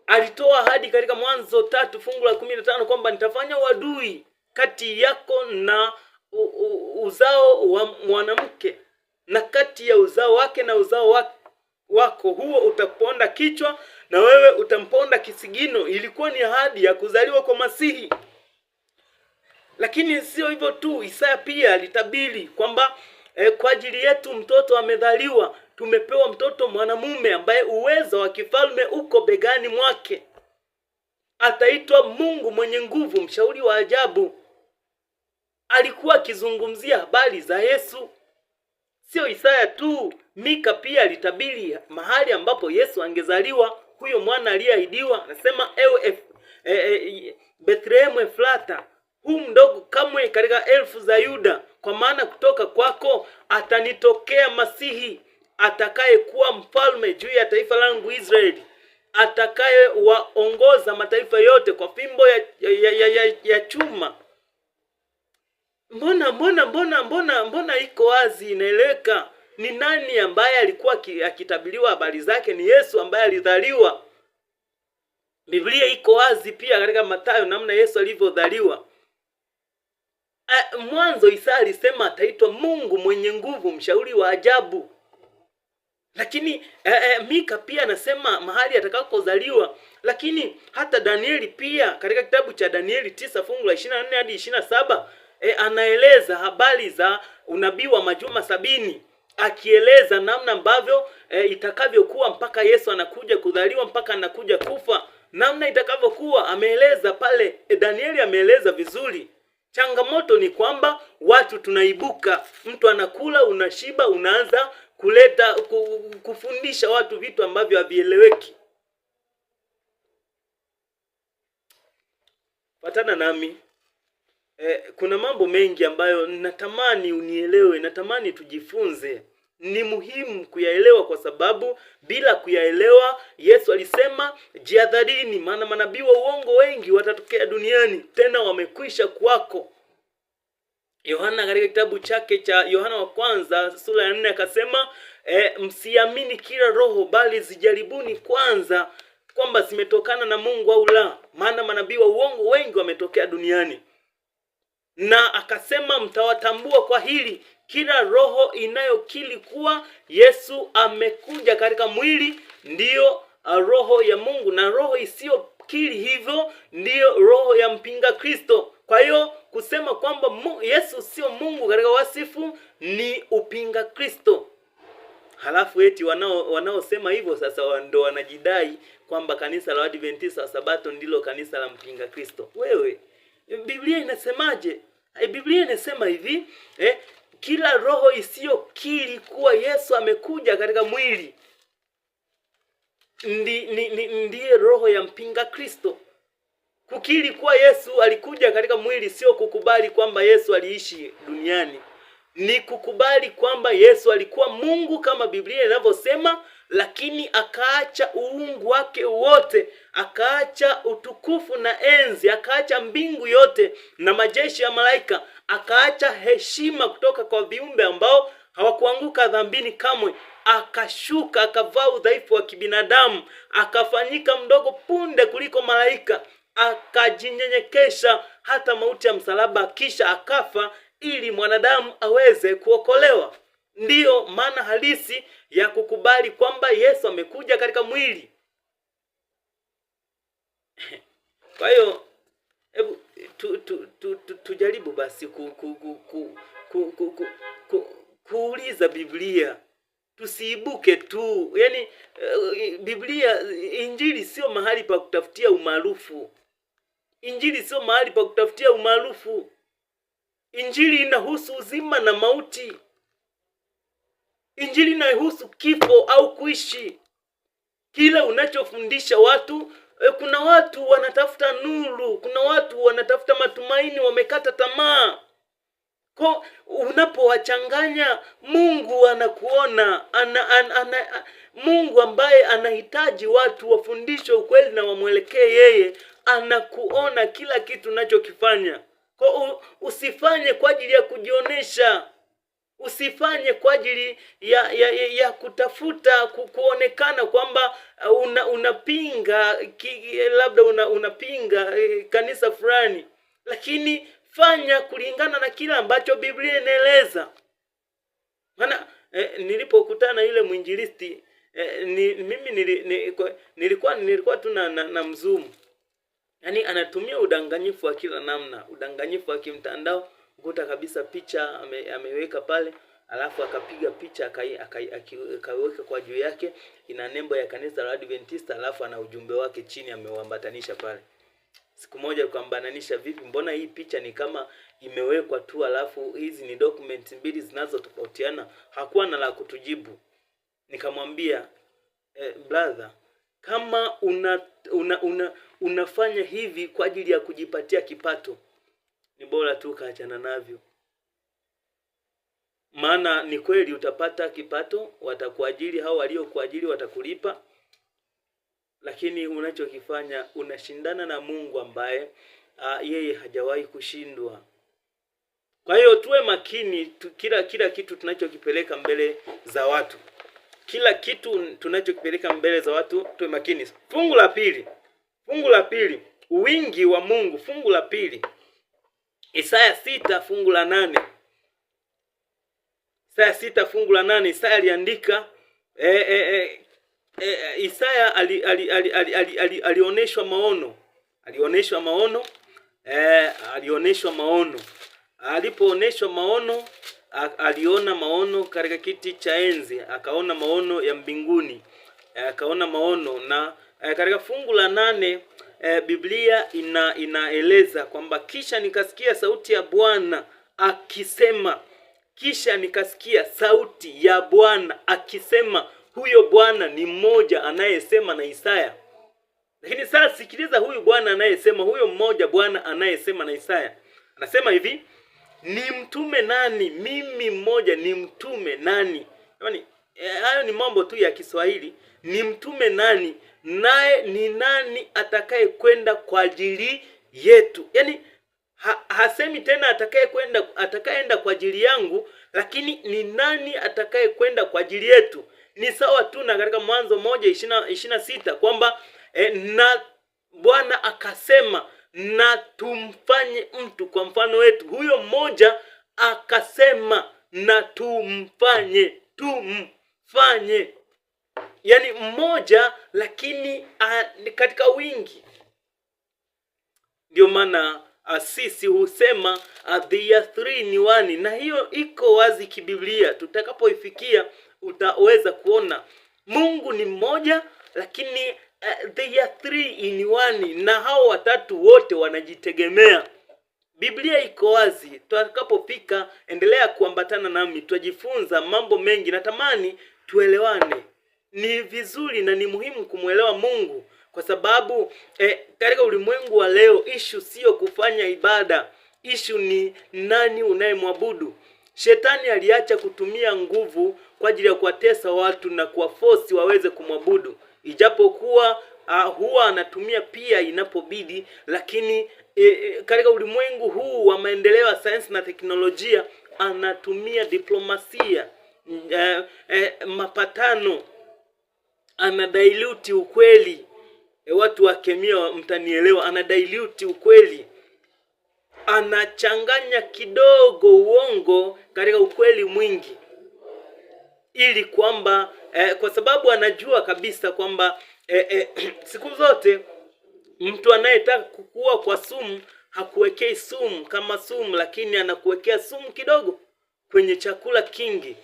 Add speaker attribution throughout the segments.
Speaker 1: alitoa ahadi katika Mwanzo 3:15 kwamba nitafanya uadui kati yako na uzao wa mwanamke, na kati ya uzao wake na uzao wako, huo utaponda kichwa na wewe utamponda kisigino. Ilikuwa ni ahadi ya kuzaliwa kwa Masihi. Lakini sio hivyo tu, Isaya pia alitabiri kwamba kwa ajili yetu mtoto amedhaliwa, tumepewa mtoto mwanamume ambaye uwezo wa kifalme uko begani mwake. Ataitwa Mungu mwenye nguvu, mshauri wa ajabu. Alikuwa akizungumzia habari za Yesu. Sio Isaya tu, Mika pia alitabiri mahali ambapo Yesu angezaliwa, huyo mwana aliyeahidiwa. Anasema ewe Bethlehem Efrata, huu mdogo kamwe katika elfu za Yuda, kwa maana kutoka kwako atanitokea Masihi, atakaye kuwa mfalme juu ya taifa langu Israeli, atakaye waongoza mataifa yote kwa fimbo ya chuma. Mbona iko wazi, inaeleweka ni nani ambaye alikuwa akitabiriwa habari zake. Ni Yesu ambaye alizaliwa. Biblia iko wazi pia katika Mathayo namna Yesu alivyozaliwa. Mwanzo Isaya alisema ataitwa Mungu mwenye nguvu, mshauri wa ajabu. Lakini Mika pia anasema mahali atakakozaliwa. Lakini hata Danieli pia katika kitabu cha Danieli 9:24 hadi 27 anaeleza habari za unabii wa majuma 70, akieleza namna ambavyo itakavyokuwa mpaka Yesu anakuja kuzaliwa, mpaka anakuja kufa, namna itakavyokuwa ameeleza pale. Danieli ameeleza vizuri. Changamoto ni kwamba watu tunaibuka, mtu anakula, unashiba, unaanza kufundisha watu vitu ambavyo havieleweki. Patana nami. Kuna mambo mengi ambayo natamani unielewe, natamani tujifunze. Ni muhimu kuyaelewa, kwa sababu bila kuyaelewa, Yesu alisema jihadharini, maana manabii wa uongo wengi watatokea duniani, tena wamekwisha kwako. Yohana katika kitabu chake cha Yohana wa kwanza sura ya 4 akasema msiamini kila roho, bali zijaribuni kwanza kwamba zimetokana na Mungu au la, maana manabii wa uongo wengi wametokea duniani. Na akasema mtawatambua kwa hili, kila roho inayokiri kuwa Yesu amekuja katika mwili ndiyo roho ya Mungu, na roho isiyokiri hivyo ndiyo roho ya mpinga Kristo. Kwa hiyo kusema kwamba Yesu sio Mungu katika wasifu ni upinga Kristo. Halafu eti wanaosema hivyo sasa ndo wanajidai kwamba kanisa la Waadventista wa Sabato ndilo kanisa la mpinga Kristo. Wewe, Biblia inasemaje? Biblia inasema hivi, kila roho isiyokiri kuwa Yesu amekuja katika mwili ndiye roho ya mpinga Kristo. Kukiri kuwa Yesu alikuja katika mwili sio kukubali kwamba Yesu aliishi duniani. Ni kukubali kwamba Yesu alikuwa Mungu kama Biblia inavyosema, lakini akaacha uungu wake wote, akaacha utukufu na enzi, akaacha mbingu yote na majeshi ya malaika, akaacha heshima kutoka kwa viumbe ambao hawakuanguka dhambini kamwe, akashuka, akavaa udhaifu wa kibinadamu, akafanyika mdogo punde kuliko malaika, akajinyenyekesha hata mauti ya msalaba, kisha akafa ili mwanadamu aweze kuokolewa. Ndiyo maana halisi ya kukubali kwamba Yesu amekuja katika mwili. Kwa hiyo hebu tujaribu basi kuuliza Biblia. Tusiibuke tu. Yaani Biblia, Injili sio mahali pa kutafutia umaarufu. Injili sio mahali pa kutafutia umaarufu. Injili inahusu uzima na mauti. Injili inahusu kifo au kuishi. Kila unachofundisha watu, kuna watu wanatafuta nuru, kuna watu wanatafuta matumaini, wamekata tamaa. Kwa unapowachanganya, Mungu anakuona, Mungu ambaye anahitaji watu wafundishwe ukweli na wamwelekee yeye, anakuona kila kitu unachokifanya. Kwa usifanye kwa ajili ya kujionesha. Usifanye kwa ajili ya kutafuta kuonekana kwamba unapinga labda unapinga kanisa fulani, lakini fanya kulingana na kila ambacho Biblia inaeleza. Maana nilipokutana yule mwinjilisti mimi nilikuwa tu na mzumu. Yaani anatumia udanganyifu wa kila namna, udanganyifu wa kimtandao. Ukuta kabisa picha ameweka pale, alafu akapiga picha akaiweka kwa juu yake, ina nembo ya kanisa la Adventista, alafu ana ujumbe wake chini ameuambatanisha pale. Siku moja tukambananisha, vipi, mbona hii picha ni kama imewekwa tu, alafu hizi ni documents mbili zinazotofautiana? Hakuwa na la kutujibu. Nikamwambia brother, kama unafanya hivi kwa ajili ya kujipatia kipato, ni bora tu kaachana navyo. Maana ni kweli utapata kipato, watakuajiri, hao waliokuajiri watakulipa, lakini unachokifanya unashindana na Mungu ambaye yeye hajawahi kushindwa. Kwa hiyo tuwe makini kila kitu tunachokipeleka mbele za watu. Kila kitu tunachokipeleka mbele za watu tuwe makini. Fungu la pili, wingi wa Mungu. Fungu la pili, Isaya 6 fungu la 8. Isaya 6 fungu la 8. Isaya aliandika Isaya alioneshwa maono. Alioneshwa maono. Alipooneshwa maono, aliona maono katika kiti cha enzi, akaona maono ya mbinguni, akaona maono. Na katika fungu la 8 Biblia inaeleza kwamba kisha nikasikia sauti ya Bwana akisema. Kisha nikasikia sauti ya Bwana akisema. Huyo Bwana ni mmoja anayesema na Isaya. Lakini sasa sikiliza, huyu Bwana anayesema, huyo mmoja Bwana anayesema na Isaya anasema hivi: ni mtume nani? Mimi mmoja ni mtume nani? Yaani hayo ni mambo tu ya Kiswahili. Ni mtume nani? Naye ni nani atakaye kwenda kwa ajili yetu? Yaani hasemi tena atakayeenda kwa ajili yangu, lakini ni nani atakaye kwenda kwa ajili yetu. Ni sawa tu na katika Mwanzo 1:26 kwamba na Bwana akasema na tumfanye mtu kwa mfano wetu. Huyo mmoja akasema na tumfanye. Yaani mmoja, lakini katika wingi. Ndio maana sisi husema the are three ni one, na hiyo iko wazi kibiblia. Tutakapoifikia utaweza kuona Mungu ni mmoja, lakini they are three in one, na hao watatu wote wanajitegemea. Biblia iko wazi. Tutakapofika, endelea kuambatana nami, tutajifunza mambo mengi. Natamani tuelewane. Ni vizuri na ni muhimu kumuelewa Mungu, kwa sababu katika ulimwengu wa leo issue sio kufanya ibada, issue ni nani unayemwabudu. Shetani aliacha kutumia nguvu kwa ajili ya kuwatesa watu na kuwaforce waweze kumwabudu, ijapokuwa huwa anatumia pia inapobidi. Lakini katika ulimwengu huu wa maendeleo ya sayansi na teknolojia, anatumia diplomasia, mapatano, anadilute ukweli. Watu wa kemia mtanielewa, anadilute ukweli, anachanganya kidogo uongo katika ukweli mwingi, ili kwamba kwa sababu anajua kabisa kwamba siku zote mtu anayetaka kukua kwa sumu hakuwekei sumu kama sumu, lakini anakuwekea sumu kidogo kwenye chakula kingi,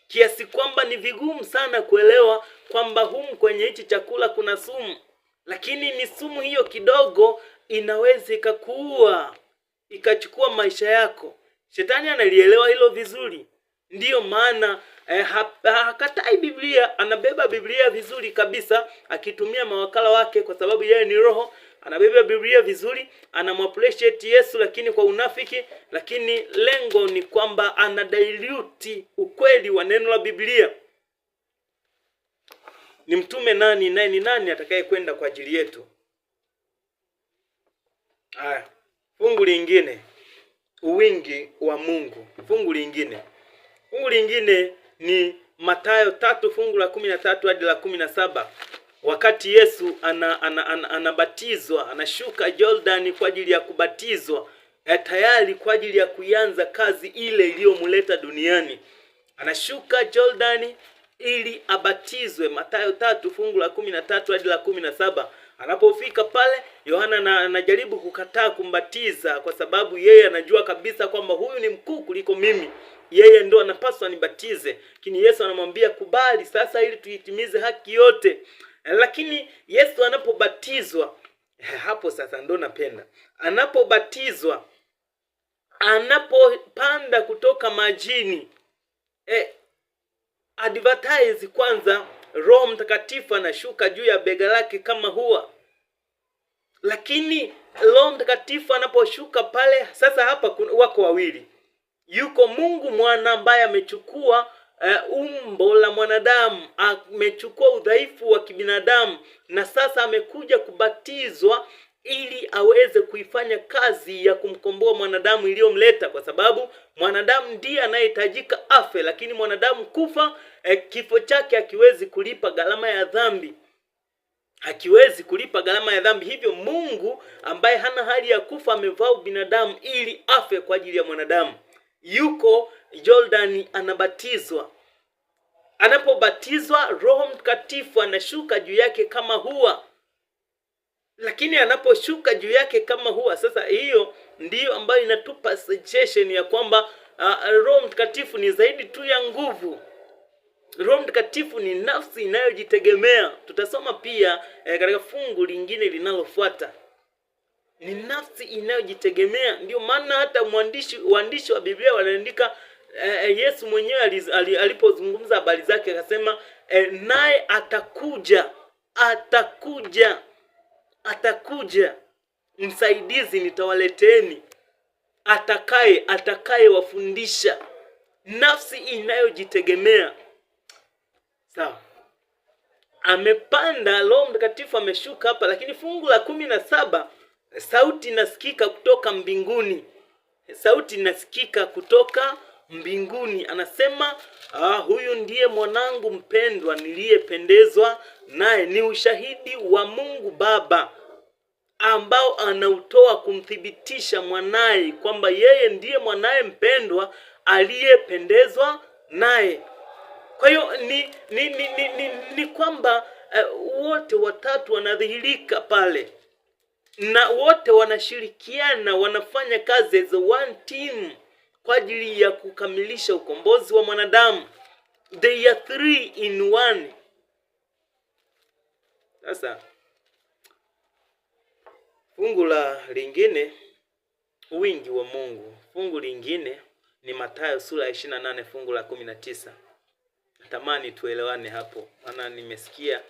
Speaker 1: kiasi kwamba ni vigumu sana kuelewa kwamba humu kwenye hichi chakula kuna sumu, lakini ni sumu hiyo kidogo inaweza ikakuua, ikachukua maisha yako. Shetani analielewa hilo vizuri. Ndiyo maana hakatai Biblia, anabeba Biblia vizuri kabisa, akitumia mawakala wake, kwa sababu yeye ni roho. Anabeba Biblia vizuri, anamappreciate Yesu lakini kwa unafiki, lakini lengo ni kwamba anadilute ukweli wa neno la Biblia. Ni mtume nani, naye ni nani atakaye kwenda kwa ajili yetu? Fungu lingine, uwingi wa Mungu. Fungu lingine, Fungu lingine ni Mathayo 3 fungu la 13 hadi la 17. Wakati Yesu anabatizwa, anashuka Jordan kwa ajili ya kubatizwa, tayari kwa ajili ya kuanza kazi ile iliyomleta duniani. Anashuka Jordan ili abatizwe. Mathayo 3 fungu la 13 hadi la 17. Anapofika pale, Yohana anajaribu kukataa kumbatiza kwa sababu yeye anajua kabisa kwamba huyu ni mkuu kuliko mimi. Yeye ndo anapaswa nibatize. Lakini Yesu anamwambia kubali sasa ili tuitimize haki yote. Lakini Yesu anapobatizwa, hapo sasa ndo napenda. Anapobatizwa, anapopanda kutoka majini, advertise kwanza, Roho Mtakatifu anashuka juu ya bega lake kama hua. Lakini Roho Mtakatifu anaposhuka pale, sasa hapa wako wawili. Yuko Mungu mwana ambaye amechukua umbo la mwanadamu, amechukua udhaifu wa kibinadamu, na sasa amekuja kubatizwa ili aweze kuifanya kazi ya kumkomboa mwanadamu iliyomleta, kwa sababu mwanadamu ndiye anayehitajika afe, lakini mwanadamu kufa, kifo chake hakiwezi kulipa gharama ya dhambi. Hakiwezi kulipa gharama ya dhambi. Hivyo Mungu ambaye hana hali ya kufa amevaa binadamu ili afe kwa ajili ya mwanadamu. Yuko Jordan anabatizwa. Anapobatizwa, Roho Mtakatifu anashuka juu yake kama hua. Lakini anaposhuka juu yake kama hua, sasa hiyo ndiyo ambayo inatupa suggestion ya kwamba Roho Mtakatifu ni zaidi tu ya nguvu. Roho Mtakatifu ni nafsi inayojitegemea. Tutasoma pia katika fungu lingine linalofuata. Ni nafsi inayojitegemea. Ndio maana hata waandishi wa Biblia wanaandika, Yesu mwenyewe alipozungumza habari zake akasema, naye atakuja msaidizi nitawaleteni, atakaye wafundisha. Nafsi inayojitegemea. Sawa. Amepanda, Roho Mtakatifu ameshuka hapa, lakini fungu la 17, sauti inasikika kutoka mbinguni. Sauti inasikika kutoka mbinguni. Anasema, huyu ndiye mwanangu mpendwa niliyependezwa naye. Ni ushahidi wa Mungu Baba ambao anautoa kumthibitisha mwanaye kwamba yeye ndiye mwanaye mpendwa aliyependezwa naye. Kwa hiyo ni kwamba wote watatu wanadhihirika pale, na wote wanashirikiana, wanafanya kazi as one team kwa ajili ya kukamilisha ukombozi wa mwanadamu. They are 3 in 1. Sasa fungu la lingine, wingi wa Mungu. Fungu lingine ni Mathayo sura 28 fungu la 19. Natamani tuelewane hapo. Maana nimesikia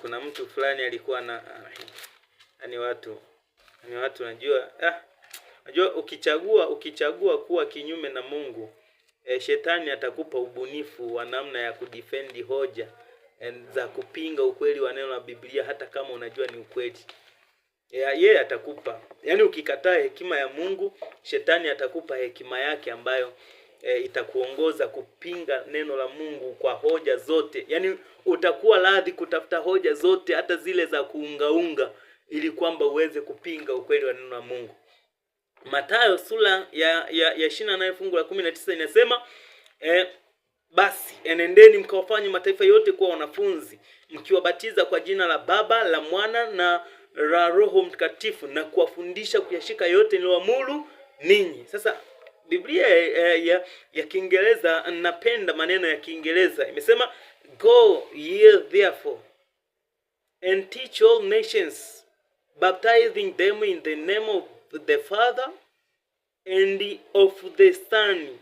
Speaker 1: kuna mtu fulani alikuwa yani watu najua ukichagua kuwa kinyume na Mungu, shetani atakupa ubunifu wa namna ya kudefend hoja za kupinga ukweli wa neno la Biblia hata kama unajua ni ukweli. Yeye atakupa. Yaani ukikataa hekima ya Mungu, shetani atakupa hekima yake ambayo itakuongoza kupinga neno la Mungu kwa hoja zote. Yaani utakuwa radhi kutafuta hoja zote, hata zile za kuungaunga, ili kwamba uweze kupinga ukweli wa neno la Mungu. Mathayo sura ya 28 fungu la 19 inasema, basi enendeni mkawafanye mataifa yote kuwa wanafunzi, mkiwabatiza kwa jina la Baba, la Mwana na la Roho Mtakatifu, na kuwafundisha kuyashika yote niliyoamuru ninyi. Sasa Biblia ya Kiingereza, napenda maneno ya Kiingereza. Imesema, go ye therefore and teach all nations, baptizing them in the name of the Father and of the Son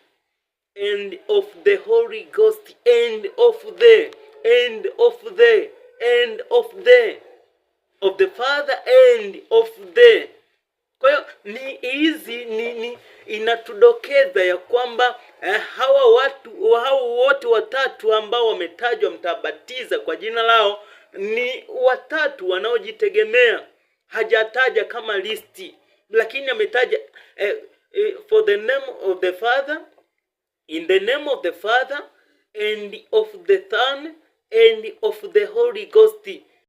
Speaker 1: and of the Holy Ghost and of the Father and of the. Kwa hiyo ni inatudokeza ya kwamba hao wote watatu ambao wametajwa mtabatiza kwa jina lao ni watatu wanaojitegemea. Hajataja kama listi, lakini ametaja for the name of the Father, In the name of the Father and of the Son and of the Holy Ghost.